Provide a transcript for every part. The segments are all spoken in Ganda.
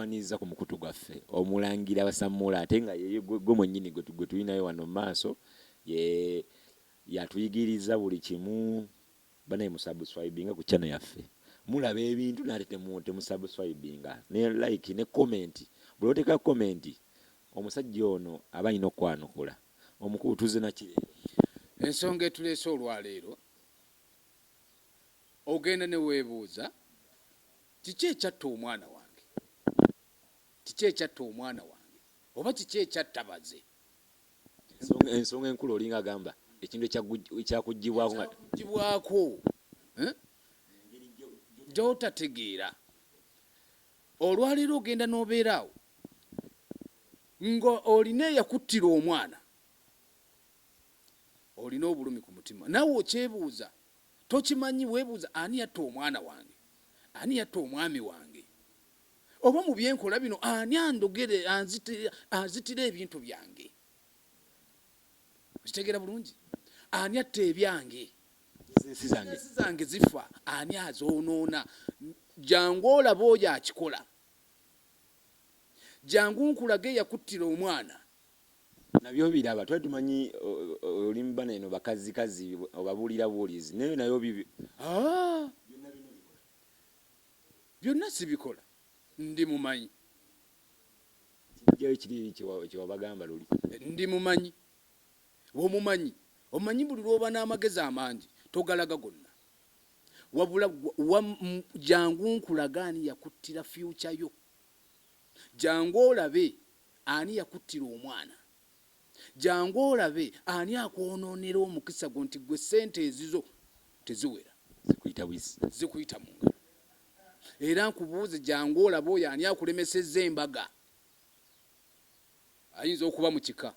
tukwaniza ku mukutu gwaffe Omulangira Basamula ate nga ye gwe mwennyini gwe tulinayo wano mu maaso ye yatuyigiriza buli kimu banaye musubscribinga ku channel yaffe mulaba ebintu nate temusubscribinga ne like ne comment buli oteka comment omusajja ono aba alina okwanukula omukulu tuze nakire ensonga etuleese olwaleero ogenda ne weebuuza kiki ekyatta omwana wange kiki ekyatta omwana wange oba kiki ekyatta Bazze ensonga enkulu olinga agamba ekintu ekyakugibwako gy'otategeera olwaleero ogenda n'obeeraawo nga olina eyakuttira omwana olina obulumi ku mutima naawe okyebuuza tokimanyi weebuuza ani yatta omwana wange ani yatta omwami wange oba mu byenkola bino ani andogere anzitira ebintu byange okitegeera bulungi ani atta ebyange si zange zifa ani azoonoona jangu olaba oyo akikola jangu nkulage yakuttira omwana nabyo biraba twali tumanyi olimba neno bakazikazi obabuulira buulizi nayo bibi byonna sibikola ndi mumanyi kijjayo kiri kiwabagamba luli ndi mumanyi omumanyi omanyi buli lwoba n'amagezi amangi togalaga gonna wabula jangu nkulaga ani yakuttira future yo jangu olabe ani yakuttira omwana jangu olabe ani akwonoonera omukisa gwo nti gwe ssente ezizo teziwera zikuyita mu ngalo era nkubuuze jangu olabe oyo ani akulemesezza embaga ayinza okuba mu kika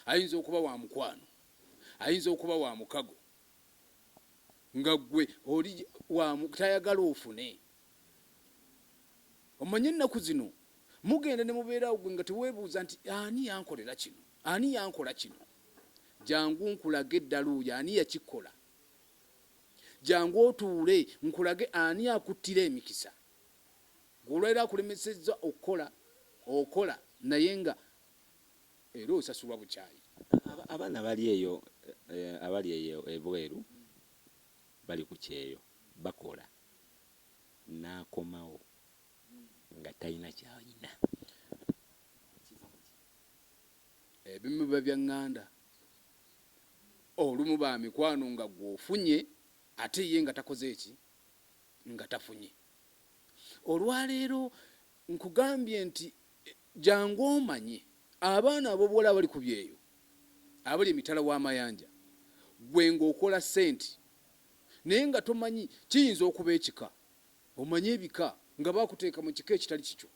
ayinza okuba wa mukwano ayinza okuba wa mukago nga gwe oli tayagala ofune omanye ennaku zino mugenda ne mubeerawo gwe nga teweebuuza nti ani yankolera kino ani yankola kino jangu nkulage eddala oyo ani yakikola jangu otuule nkulage ani akuttira emikisa gwolwaira akulemesezza okola naye nga era osasulwa bukyayi abaana bali eyo ebweru bali ku kyeyo bakola n'akomawo nga talina kyalina ebimu biba bya ŋŋanda olumu ba mikwano nga gw'ofunye ate ye nga takoze eki nga tafunye olwaleero nkugambye nti jangu omanye abaana ab'obuwala abali ku byeyo abali emitala w'amayanja gwe ng'okola ssente naye nga tomanyi kiyinza okuba ekika omanye ebika nga bakuteeka mu kika ekitali kikyo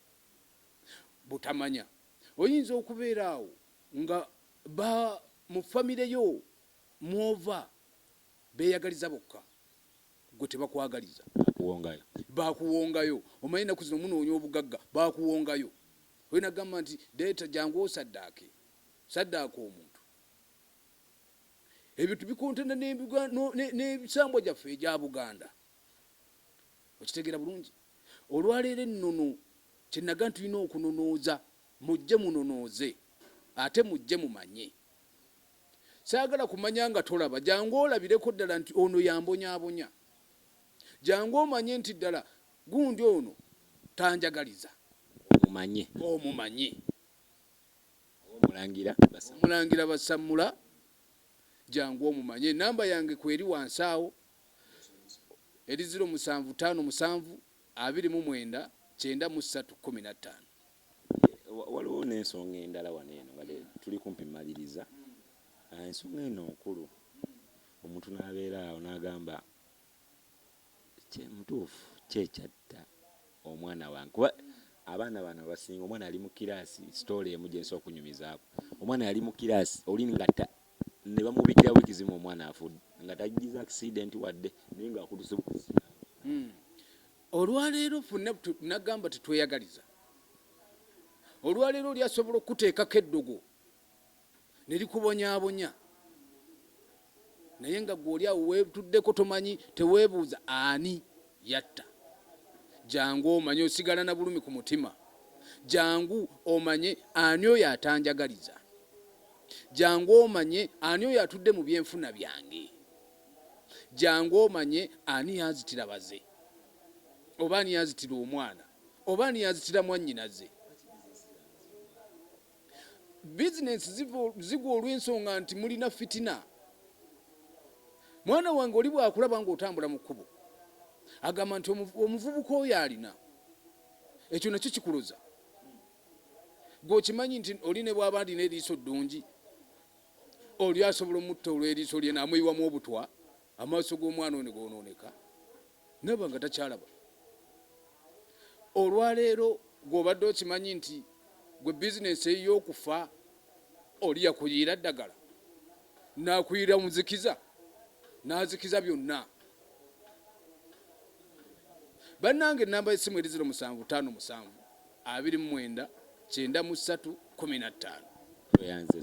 butamanya oyinza okubeera awo nga mu famire yo mwova beeyagaliza bokka gwe tebakwagaliza bakuwongayo omanyi ennaku zino munoonya obugagga bakuwongayo olina gamba nti deeta jangu osaddaake omuntu ebintu bikontana n'ebisambwa gyaffe egya Buganda okitegeera bulungi olwaleero ennono kyenaga tulina okunonooza mujje munonooze ate mujje mumanye saagala kumanya nga tolaba jangu olabireko ddala nti ono yambonyaabonya jangu omanye nti ddala gundi ono tanjagaliza omumanye Omulangira Basamula jangu omumanye enamba yange kweri wansi awo eri 0757299315 waliwo n'ensonga endala wano eno nga tuli kumpi maliriza ensonga eno nkulu omuntu n'abeera awo n'agamba mutuufu kyekyatta omwana wange kuba abaana bano basinga omwana ali mu kiraasi sitole emu gye nsobola okunyumizaako omwana yali mu kiraasi oli nga ne bamubikira wiiki zimu omwana afudde nga tagize accident wadde naye ngaakutuse olwaleero ffenna nagamba tetweyagaliza olwaleero lyasobola okuteekako eddogo ne likubonyaabonya naye nga gw'oli awo weetuddeko tomanyi teweebuuza ani yatta jangu omanye osigala na bulumi ku mutima jangu omanye ani oyo atanjagaliza, jangu omanye ani oyo atudde mu byenfuna byange, jangu omanye ani yazitira baze, oba ani yazitira omwana, oba ani yazitira mwannyinaze. Bizinensi zigwa olw'ensonga nti mulina fitina. Mwana wange oli bwakulaba ng'otambula mu kkubo agamba nti omuvubuka oyo alina ekyo nakyo kikuloza. Gweokimanyi nti oli ne bw'aba alina eriiso ddungi oli asobola omutta olw'eriiso lye n'amuyiwamu obutwa, amaaso g'omwana ono goonooneka naba nga takyalaba. Olwaleero gw'obadde okimanyi nti gwe bizinensi ey'okufa oli yakuyiira ddagala n'akuyiira muzikiza n'azikiza byonna. Bannange ennamba y'essimu eri 0757 29 93 15. Yanze